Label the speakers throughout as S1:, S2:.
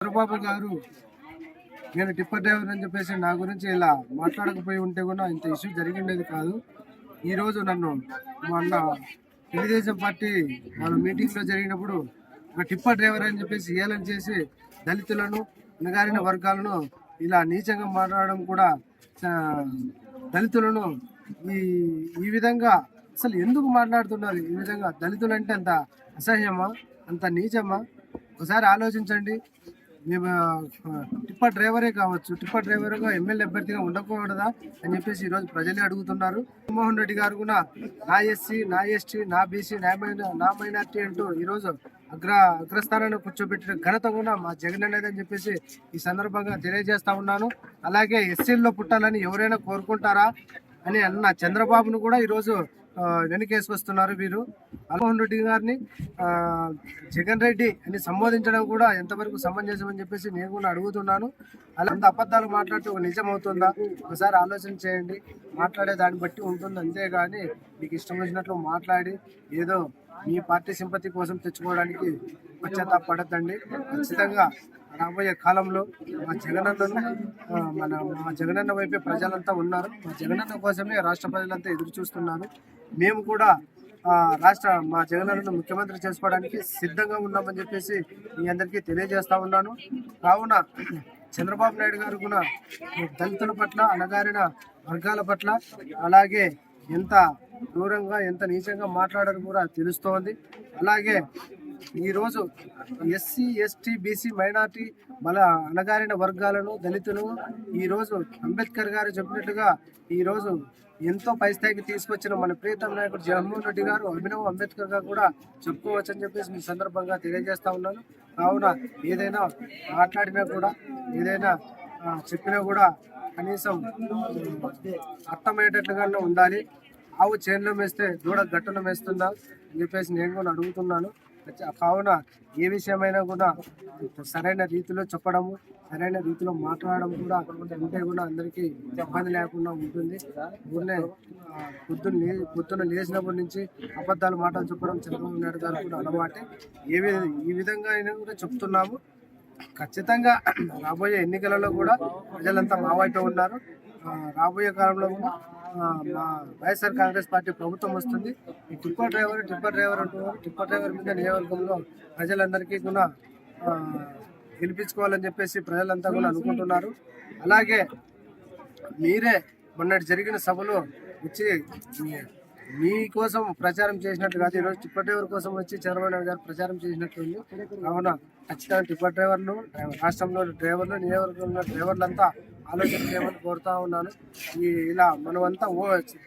S1: చంద్రబాబు గారు నేను tipper driver అని చెప్పేసి నా గురించి ఇలా మాట్లాడకపోయి ఉంటే కూడా ఇంత ఇష్యూ జరిగిండేది కాదు. ఈరోజు నన్ను మొన్న తెలుగుదేశం పార్టీ వాళ్ళ మీటింగ్లో జరిగినప్పుడు ఒక టిప్పర్ డ్రైవర్ అని చెప్పేసి ఏలం చేసి దళితులను అణగారిన వర్గాలను ఇలా నీచంగా మాట్లాడడం కూడా దళితులను ఈ విధంగా అసలు ఎందుకు మాట్లాడుతున్నారు? ఈ విధంగా దళితులు అంటే అంత అసహ్యమా, అంత నీచమా? ఒకసారి ఆలోచించండి. మేము టిప్పర్ డ్రైవరే కావచ్చు, టిప్పర్ డ్రైవర్గా ఎమ్మెల్యే అభ్యర్థిగా ఉండకూడదా అని చెప్పేసి ఈరోజు ప్రజలే అడుగుతున్నారు. జగన్మోహన్ రెడ్డి గారు కూడా నా ఎస్సీ, నా ఎస్టీ, నా బీసీ, నా మైనార్టీ అంటూ ఈరోజు అగ్రస్థానాన్ని కూర్చోబెట్టిన ఘనత కూడా మా జగన్ అనేదని చెప్పేసి ఈ సందర్భంగా తెలియజేస్తా ఉన్నాను. అలాగే ఎస్సీల్లో పుట్టాలని ఎవరైనా కోరుకుంటారా అని అన్న చంద్రబాబును కూడా ఈరోజు వెనుకేసుకొస్తున్నారు వీరు. జగన్మోహన్ రెడ్డి గారిని జగన్ రెడ్డి అని సంబోధించడం కూడా ఎంతవరకు సమంజసమని చెప్పేసి నేను కూడా అడుగుతున్నాను. అలా అంత అబద్ధాలు మాట్లాడితే ఒక నిజం అవుతుందా? ఒకసారి ఆలోచన చేయండి. మాట్లాడే దాన్ని బట్టి ఉంటుంది, అంతేగాని మీకు ఇష్టం వచ్చినట్లు మాట్లాడి ఏదో మీ పార్టీ సింపతి కోసం తెచ్చుకోవడానికి పశ్చాత్తాపడద్దండి. ఖచ్చితంగా రాబోయే కాలంలో మా జగనన్న వైపే ప్రజలంతా ఉన్నారు. మా జగనన్న కోసమే రాష్ట్ర ప్రజలంతా ఎదురు చూస్తున్నారు. మేము కూడా మా జగనన్నను ముఖ్యమంత్రి చేసుకోవడానికి సిద్ధంగా ఉన్నామని చెప్పేసి మీ అందరికీ తెలియజేస్తా ఉన్నాను. కావున చంద్రబాబు నాయుడు గారు కూడా దళితుల పట్ల, అణగారిన వర్గాల పట్ల, అలాగే ఎంత దూరంగా ఎంత నీచంగా మాట్లాడారు కూడా తెలుస్తోంది. అలాగే ఈరోజు ఎస్సీ, ఎస్టీ, బీసీ, మైనార్టీ అణగారిన వర్గాలను, దళితులను ఈరోజు అంబేద్కర్ గారు చెప్పినట్టుగా ఈరోజు ఎంతో పై స్థాయికి తీసుకొచ్చిన మన ప్రియతమ నాయకుడు జగన్మోహన్ రెడ్డి గారు అభినవ్ అంబేద్కర్ గారు కూడా చెప్పుకోవచ్చని చెప్పేసి మీ సందర్భంగా తెలియజేస్తా ఉన్నాను. కావున ఏదైనా మాట్లాడినా కూడా, ఏదైనా చెప్పినా కూడా కనీసం అర్థమయ్యేటట్లుగానే ఉండాలి. ఆవు చేనులో వేస్తే దూడ గట్టులో వేస్తుందా అని చెప్పేసి నేను కూడా అడుగుతున్నాను. కావున ఏ విషయమైనా కూడా సరైన రీతిలో చెప్పడము, సరైన రీతిలో మాట్లాడడం కూడా ఉంటే కూడా అందరికీ ఇబ్బంది లేకుండా ఉంటుంది. ఊరినే పొద్దున్న లేచినప్పటి నుంచి అబద్ధాలు మాటలు చెప్పడం చంద్రబాబు నాయుడు గారు కూడా అలవాటే. ఈ విధంగా అయినా కూడా చెప్తున్నాము. ఖచ్చితంగా రాబోయే ఎన్నికలలో కూడా ప్రజలంతా మా వైపే ఉన్నారు. రాబోయే కాలంలో కూడా మా వైఎస్ఆర్ కాంగ్రెస్ పార్టీ ప్రభుత్వం వస్తుంది. ఈ టిప్పర్ డ్రైవర్ అంటున్నారు. టిప్పర్ డ్రైవర్ మీద నియోజకవర్గంలో ప్రజలందరికీ కూడా గెలిపించుకోవాలని చెప్పేసి ప్రజలంతా కూడా అనుకుంటున్నారు. అలాగే మీరే మొన్నటి జరిగిన సభలో వచ్చి మీకోసం ప్రచారం చేసినట్టు కాదు, ఈరోజు టిప్పర్ డ్రైవర్ కోసం వచ్చి చంద్రబాబు నాయుడు గారు ప్రచారం చేసినట్టుంది. కావున ఖచ్చితంగా టిప్పర్ డ్రైవర్లు, రాష్ట్రంలో డ్రైవర్లు, నియోజకవర్గంలో డ్రైవర్లంతా ఆలోచన చేయమని కోరుతా ఉన్నాను. ఇలా మనమంతా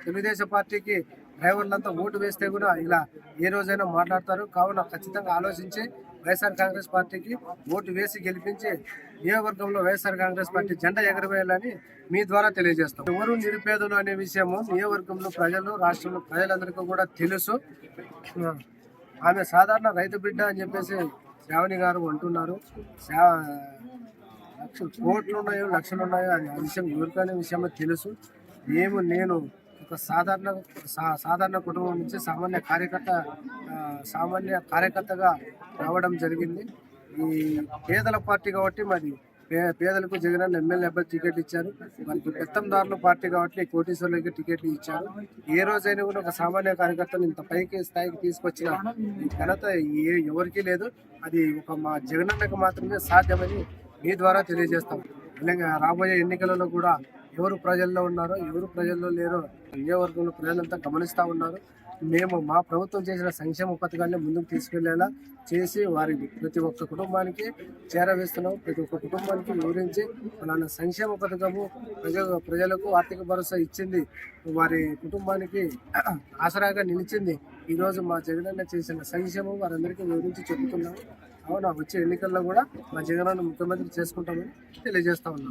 S1: తెలుగుదేశం పార్టీకి డ్రైవర్లంతా ఓటు వేస్తే కూడా ఇలా ఏ రోజైనా మాట్లాడతారు. కావున ఖచ్చితంగా ఆలోచించి వైఎస్ఆర్ కాంగ్రెస్ పార్టీకి ఓటు వేసి గెలిపించి నియోజకవర్గంలో వైఎస్ఆర్ కాంగ్రెస్ పార్టీ జెండా ఎగరవేయాలని మీ ద్వారా తెలియజేస్తాం. ఎవరు నిరుపేదలు అనే విషయము నియోజకవర్గంలో ప్రజలు, రాష్ట్రంలో ప్రజలందరికీ కూడా తెలుసు. ఆమె సాధారణ రైతు బిడ్డ అని చెప్పేసి శ్రావణి గారు అంటున్నారు. కోట్లు ఉన్నాయో, లక్షలు ఉన్నాయో అది విషయం ఎవరికనే విషయమో తెలుసు. నేను ఒక సాధారణ కుటుంబం నుంచి సామాన్య కార్యకర్తగా రావడం జరిగింది. ఈ పేదల పార్టీ కాబట్టి మరి పేదలకు జగనన్న ఎమ్మెల్యే అభ్యర్థి టికెట్ ఇచ్చారు. మనకి పెత్తందారుల పార్టీ కాబట్టి కోటీశ్వర్లకి టికెట్లు ఇచ్చారు. ఏ రోజైనా కూడా ఒక సామాన్య కార్యకర్తను ఇంత స్థాయికి తీసుకొచ్చిన ఈ ఘనత ఎవరికీ లేదు. అది ఒక మా జగనన్నకు మాత్రమే సాధ్యమని మీ ద్వారా తెలియజేస్తాం. అలాగే రాబోయే ఎన్నికలలో కూడా ఎవరు ప్రజల్లో ఉన్నారో, ఎవరు ప్రజల్లో లేరో నియోజకవర్గంలో ప్రజలంతా గమనిస్తూ ఉన్నారు. మేము మా ప్రభుత్వం చేసిన సంక్షేమ పథకాన్ని ముందుకు తీసుకెళ్లేలా చేసి వారి ప్రతి ఒక్క కుటుంబానికి చేరవేస్తున్నాం. ప్రతి ఒక్క కుటుంబానికి వివరించి అలానే సంక్షేమ పథకము ప్రజలకు ఆర్థిక భరోసా ఇచ్చింది, వారి కుటుంబానికి ఆసరాగా నిలిచింది. ఈరోజు మా జగనన్న చేసిన సంక్షేమం వారందరికీ వివరించి చెబుతున్నాము. అవునా, వచ్చే ఎన్నికల్లో కూడా మా జగనన్న ముఖ్యమంత్రి చేసుకుంటామని తెలియజేస్తా ఉన్నాం.